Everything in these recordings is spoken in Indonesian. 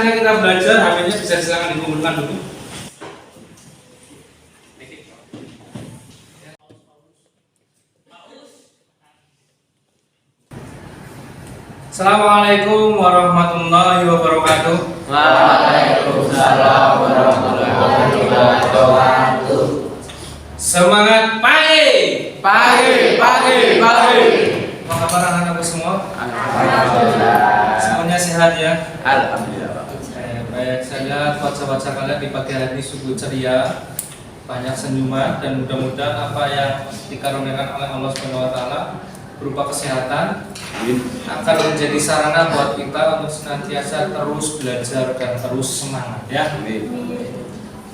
saatnya kita belajar. HP-nya bisa silakan dikumpulkan dulu. Assalamualaikum warahmatullahi wabarakatuh. Waalaikumsalam warahmatullahi wabarakatuh. Semangat pagi. Pagi. Apa kabar anak-anakku semua? Alhamdulillah. Semuanya sehat ya? Alhamdulillah. Baik, saya wajah-wajah kalian di pagi hari ini sungguh ceria, banyak senyuman, dan mudah-mudahan apa yang dikaruniakan oleh Allah SWT berupa kesehatan akan menjadi sarana buat kita untuk senantiasa terus belajar dan terus semangat ya.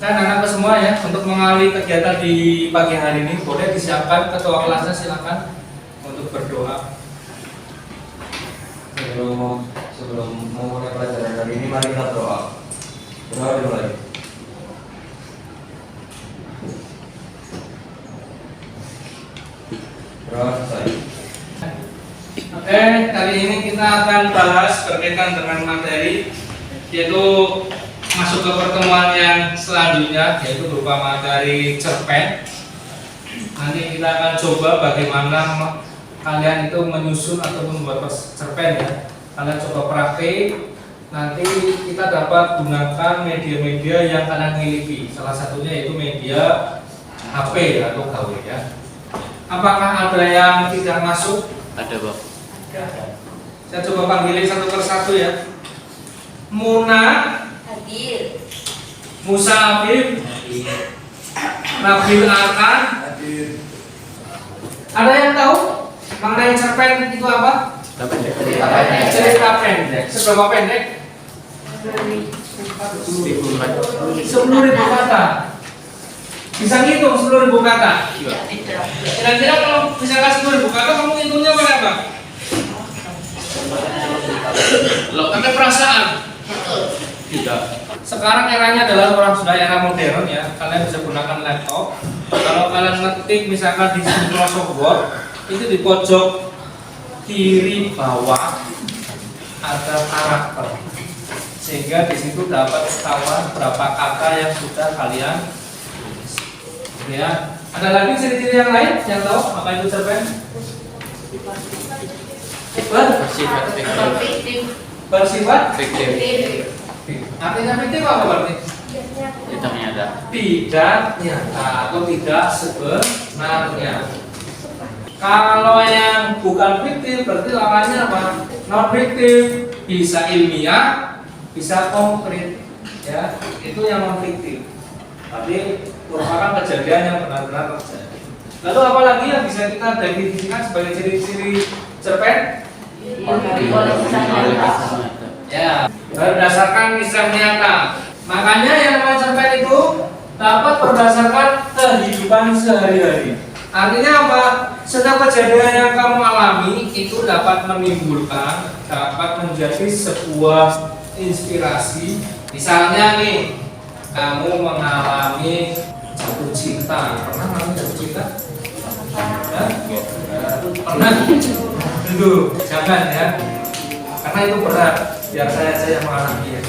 Dan anak-anak semua ya, untuk mengawali kegiatan di pagi hari ini boleh disiapkan ketua kelasnya, silakan untuk berdoa. Sebelum memulai pelajaran hari ini, mari kita berdoa. Berdoa dimulai. Berdoa selesai. Oke, kali ini kita akan bahas berkaitan dengan materi, yaitu masuk ke pertemuan yang selanjutnya, yaitu berupa materi cerpen. Nanti kita akan coba bagaimana kalian itu menyusun ataupun membuat cerpen ya. Kalian coba praktik. Nanti kita dapat gunakan media-media yang kalian miliki. Salah satunya yaitu media HP atau KW ya. Apakah ada yang tidak masuk? Ada, Pak. Saya coba panggilin satu persatu ya. Muna Hadir. Musa Afif, Nabil Arkan. Ada yang tahu mengenai cerpen itu apa? Cerita pendek. Seberapa pendek? 10.000 kata. Bisa ngitung 10.000 kata. Kira-kira kalau misalkan 10.000 kata, kamu ngitungnya pakai apa? Pakai perasaan. Tidak. Sekarang eranya adalah orang sudah era modern ya. Kalian bisa gunakan laptop. Kalau kalian ngetik misalkan di Microsoft Word, itu di pojok kiri bawah ada karakter. Sehingga di situ dapat ketahuan berapa kata yang sudah kalian ya. Ada lagi ciri-ciri yang lain yang tahu apa itu cerpen? Bersifat Fiktif. artinya fiktif apa berarti? Tidak nyata. Tidak nyata atau tidak sebenarnya. Kalau yang bukan fiktif berarti lawannya apa? Non fiktif, bisa ilmiah, bisa konkret ya. Itu yang non fiktif. Tapi merupakan kejadian yang benar-benar terjadi. Lalu apa lagi yang bisa kita definisikan sebagai ciri-ciri cerpen? Ya, berdasarkan kisah nyata. Makanya yang namanya cerpen itu dapat berdasarkan kehidupan sehari-hari. Artinya apa? Setiap kejadian yang kamu alami itu dapat menimbulkan, dapat menjadi sebuah inspirasi. Misalnya nih, kamu mengalami jatuh cinta. Pernah mengalami jatuh cinta? Ya? Pernah? Dulu, jangan ya. Karena itu berat. Biar saya aja yang mengalami ya.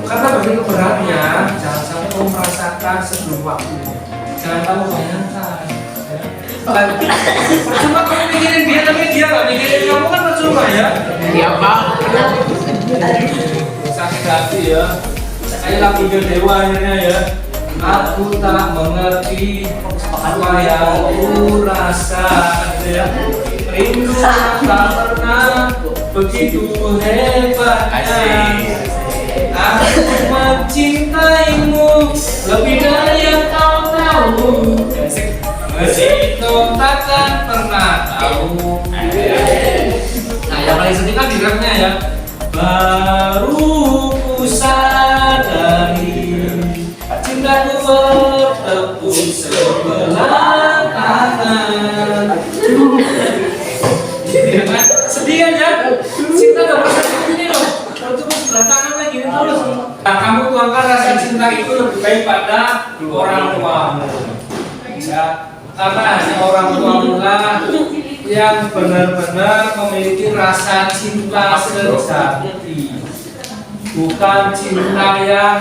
Karena begitu beratnya, jangan sampai kamu merasakan sebelum waktunya. Jangan kamu bayangkan. Percuma kamu mikirin dia, tapi dia nggak mikirin kamu, kan percuma ya. Iya, Pak. Sakit hati ya. Kayak lagunya Dewa akhirnya ya. Aku tak mengerti apa yang ku rasa gitu ya. Rindu tak pernah begitu hebatnya. Aku mencintaimu lebih dari yang kau tahu. Meski kau takkan pernah tahu. Nah, yang paling sedih kan di rapnya ya. Baru ku sadari cintaku bertepuk sebelah tangan. Ya kan? Sedih aja. Cinta gak bisa begini loh. Bertepuk sebelah tangan lagi terus. Nah, kamu tuangkan rasa cinta itu lebih baik pada orang tuamu. Ya, karena hanya orang tuamu lah yang benar-benar memiliki rasa cinta sejati. bukan cinta yang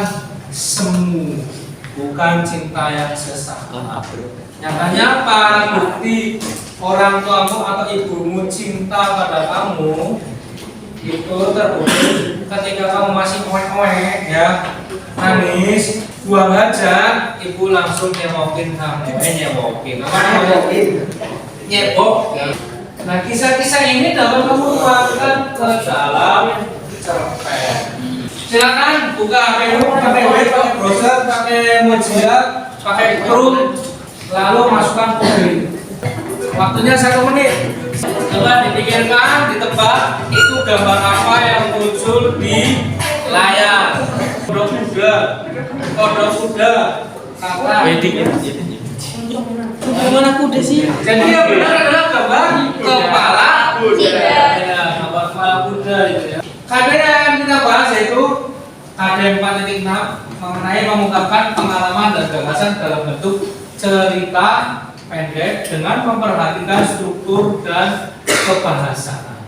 semu, bukan cinta yang sesama. Nyatanya apa? Bukti orang tuamu atau ibumu cinta pada kamu itu terbukti ketika kamu masih oek-oek ya, nangis, buang hajat, ibu langsung nyewokin kamu, nyewokin, apa nyewokin? Nyebok. Nah, kisah-kisah ini dapat kamu tuangkan ke dalam cerpen. Silakan buka HP-mu, pakai web, pakai browser, pakai Mozilla, pakai Chrome, lalu masukkan kode. Waktunya 1 menit. Coba dipikirkan, ditebak itu gambar apa yang muncul di layar. Kodok kuda, kata. Gimana kuda sih? Jadi yang benar adalah gambar kepala kuda. Ya, gambar kepala kuda itu ya. KDM yang kita bahas yaitu KDM 4.6 mengenai mengungkapkan pengalaman dan gagasan dalam bentuk cerita pendek dengan memperhatikan struktur dan kebahasaan.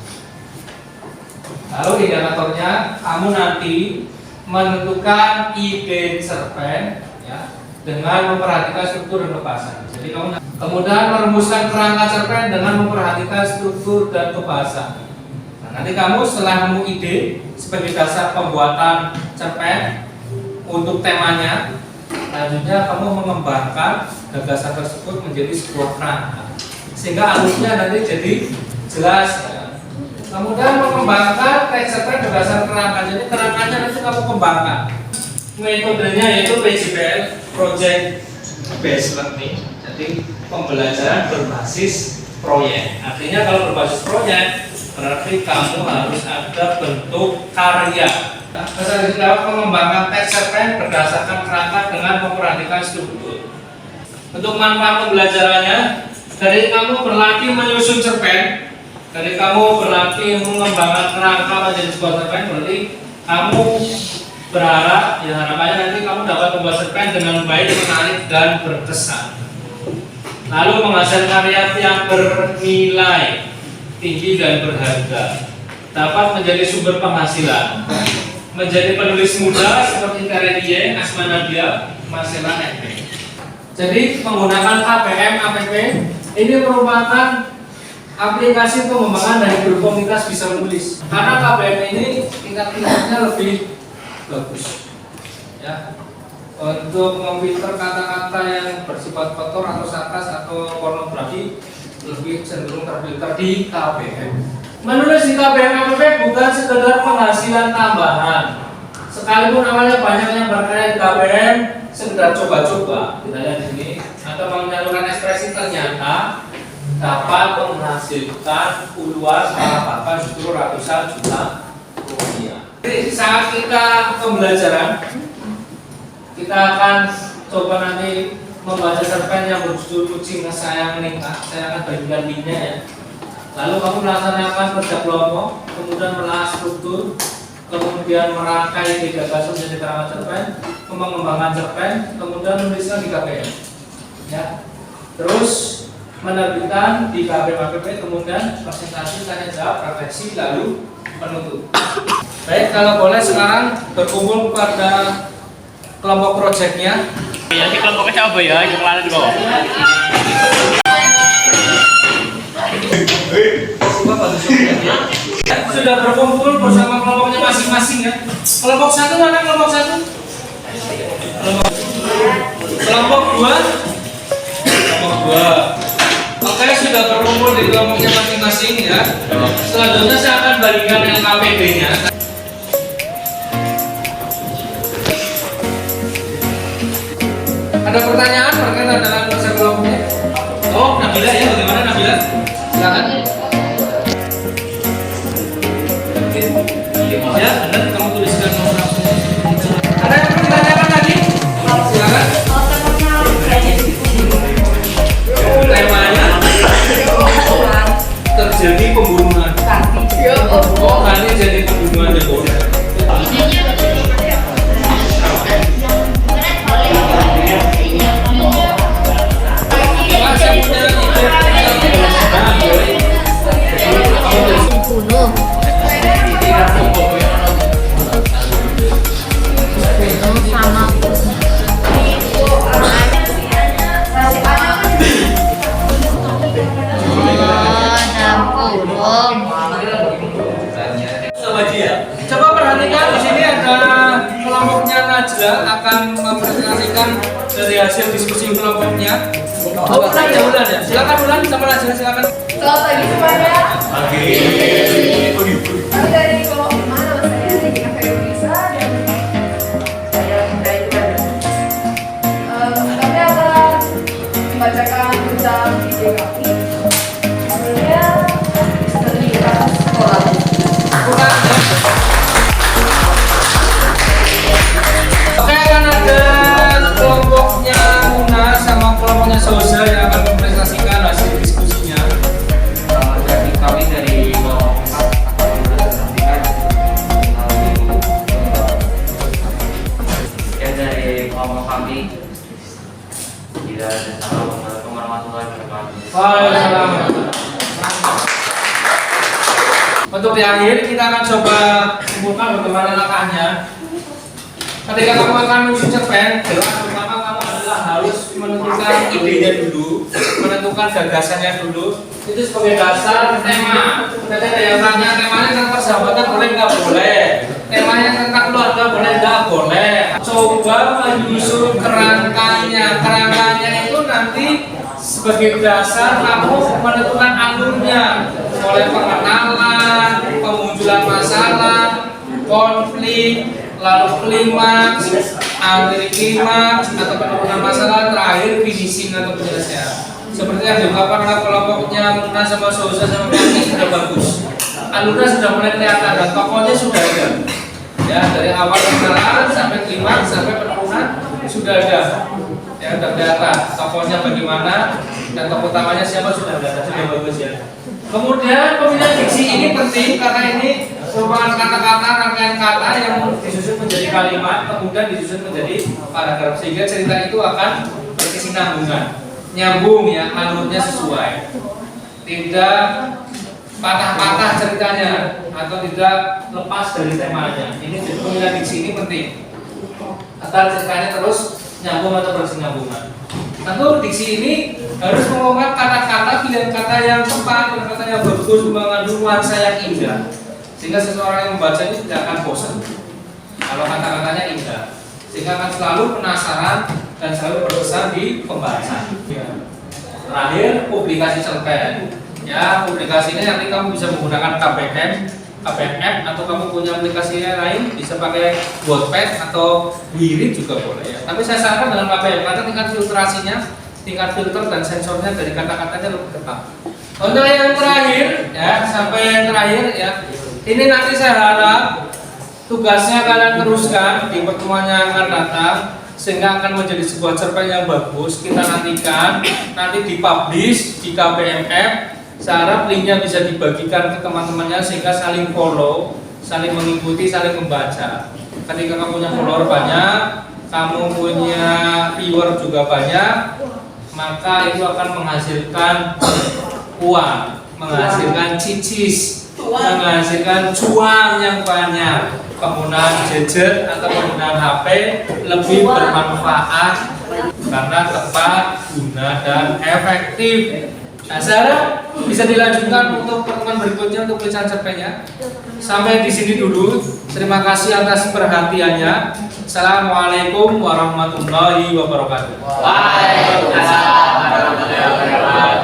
Lalu indikatornya, kamu nanti menentukan ide cerpen ya, dengan memperhatikan struktur dan kebahasaan. Jadi kamu kemudian merumuskan kerangka cerpen dengan memperhatikan struktur dan kebahasaan. Nah, nanti kamu setelah nemu ide sebagai dasar pembuatan cerpen untuk temanya, selanjutnya kamu mengembangkan gagasan tersebut menjadi sebuah kerangka sehingga alurnya nanti jadi jelas ya. Kemudian mengembangkan teks cerpen berdasar kerangka, jadi kerangkanya nanti kamu kembangkan. Metodenya yaitu PJBL, Project Based Learning, jadi pembelajaran berbasis proyek. Artinya kalau berbasis proyek berarti kamu harus ada bentuk karya. Selanjutnya mengembangkan teks cerpen berdasarkan kerangka dengan memperhatikan struktur. Untuk manfaat pembelajarannya, dari kamu berlatih menyusun cerpen, dari kamu berlatih mengembangkan kerangka menjadi sebuah cerpen, berarti kamu berharap, ya harapannya nanti kamu dapat membuat cerpen dengan baik, menarik dan berkesan. Lalu menghasilkan karya yang bernilai tinggi dan berharga, dapat menjadi sumber penghasilan, menjadi penulis muda seperti Karedia, Asma Nadia, Marcella Neve. Jadi menggunakan KBM APP ini merupakan aplikasi pengembangan dari grup komunitas bisa menulis. Karena KBM ini tingkat-tingkatnya lebih bagus. Ya. Untuk memfilter kata-kata yang bersifat kotor atau sarkas atau pornografi lebih cenderung terfilter di KBM. Menulis di KBM APP bukan sekedar penghasilan tambahan. Sekalipun awalnya banyak yang berkarya di KBM, sekedar coba-coba, misalnya di sini, atau menyalurkan ekspresi ternyata dapat menghasilkan puluhan, bahkan justru ratusan juta rupiah. Jadi saat kita pembelajaran, kita akan coba nanti membaca cerpen yang berjudul Kucing Sayang Nikah. Saya akan bagikan linknya ya. Lalu kamu melaksanakan kerja kelompok, kemudian menelaah struktur, kemudian merangkai ide gagasan menjadi kerangka cerpen, mengembangkan cerpen, kemudian menuliskan di KBM. Ya. Terus menerbitkan di KBM APP, kemudian presentasi, tanya jawab, refleksi, lalu penutup. Baik, kalau boleh sekarang berkumpul pada kelompok proyeknya. Ya, ini kelompoknya siapa ya? Yang lain juga. Sudah berkumpul bersama kelompoknya masing-masing ya. Kelompok 1 mana kelompok 1? Kelompok 2? Kelompok 2. Oke, sudah berkumpul di kelompoknya masing-masing ya. Selanjutnya saya akan bagikan LKPD-nya. Ada pertanyaan berkaitan dengan proses kelompoknya? Oh, Nabila ya, bagaimana Nabila? Silakan. Ya, benar kamu tuliskan nomor langsung. Ada yang perlu ditanyakan lagi? Silakan. Temanya terjadi pembunuhan. Oh, nanti jadi pembunuhan ya boleh. Sama dia. Coba perhatikan di sini ada kelompoknya Najla akan mempresentasikan dari hasil diskusi kelompoknya. Oh, Bulan ya. Silakan Bulan sama Najla silakan. Selamat pagi semuanya. Pagi. Kami dari kelompok mana? Saya Regina Fayulisa dan saya Indra Iwan. Kami akan membacakan tentang ide kami. Sebelumnya pendidikan sekolah. Bukan. Oke, akan ada kelompoknya Muna sama kelompoknya Soza yang akan mempresentasikan hasil diskusinya. Jadi kami dari kelompok 4 akan mempresentasikan ya dari kelompok kami tidak ada salah warahmatullahi wabarakatuh. Waalaikumsalam. Untuk di akhir kita akan coba kumpulkan bagaimana langkahnya. Ketika kamu akan menyusun cerpen, pertama kamu adalah harus menentukan idenya dulu, menentukan gagasannya dulu. Itu sebagai dasar tema. Nanti ada yang tanya temanya tentang persahabatan boleh nggak boleh? Temanya tentang keluarga boleh nggak boleh? Coba menyusun kerangkanya. Kerangkanya itu nanti sebagai dasar kamu menentukan alurnya, mulai pengenalan, pemunculan masalah, konflik, lalu klimaks, akhir klimaks atau penurunan masalah, terakhir finishing atau penyelesaian. Seperti yang diungkapkan oleh kelompoknya Muna sama Soza sama Kami sudah bagus. Alurnya sudah mulai kelihatan dan tokohnya sudah ada. Ya, dari awal pengenalan sampai klimaks sampai penurunan sudah ada. Ya, sudah kelihatan tokohnya bagaimana dan tokoh utamanya siapa sudah ada, sudah bagus ya. Kemudian pemilihan diksi ini penting karena ini merupakan kata-kata, rangkaian kata yang disusun menjadi kalimat, kemudian disusun menjadi paragraf sehingga cerita itu akan berkesinambungan, nyambung ya, alurnya sesuai, tidak patah-patah ceritanya atau tidak lepas dari temanya. Ini jadi pemilihan diksi ini penting agar ceritanya terus nyambung atau berkesinambungan. Tentu diksi ini harus mengungkap kata-kata, pilihan kata yang tepat, kata yang bagus, mengandung nuansa yang indah, sehingga seseorang yang membaca ini tidak akan bosan kalau kata-katanya indah, sehingga akan selalu penasaran dan selalu berkesan di pembahasan. Ya. Terakhir, publikasi cerpen. Ya, publikasi ini nanti kamu bisa menggunakan KPM atau kamu punya aplikasi lain, bisa pakai Wattpad atau Wirid juga boleh ya. Tapi saya sarankan dengan KPM karena tingkat filtrasinya, tingkat filter dan sensornya dari kata-katanya lebih ketat. Untuk yang terakhir ya, sampai yang terakhir ya. Ini nanti saya harap tugasnya kalian teruskan di pertemuan yang akan datang sehingga akan menjadi sebuah cerpen yang bagus. Kita nantikan nanti dipublish di KPMF. Saya harap linknya bisa dibagikan ke teman-temannya sehingga saling follow, saling mengikuti, saling membaca. Ketika kamu punya follower banyak, kamu punya viewer juga banyak, maka itu akan menghasilkan uang, menghasilkan cicis, menghasilkan cuan yang banyak. Penggunaan gadget atau penggunaan HP lebih bermanfaat karena tepat, guna dan efektif. Nah, saya harap bisa dilanjutkan untuk pertemuan berikutnya untuk pecahan cerpennya. Sampai di sini dulu. Terima kasih atas perhatiannya. Assalamualaikum warahmatullahi wabarakatuh. Waalaikumsalam warahmatullahi wabarakatuh.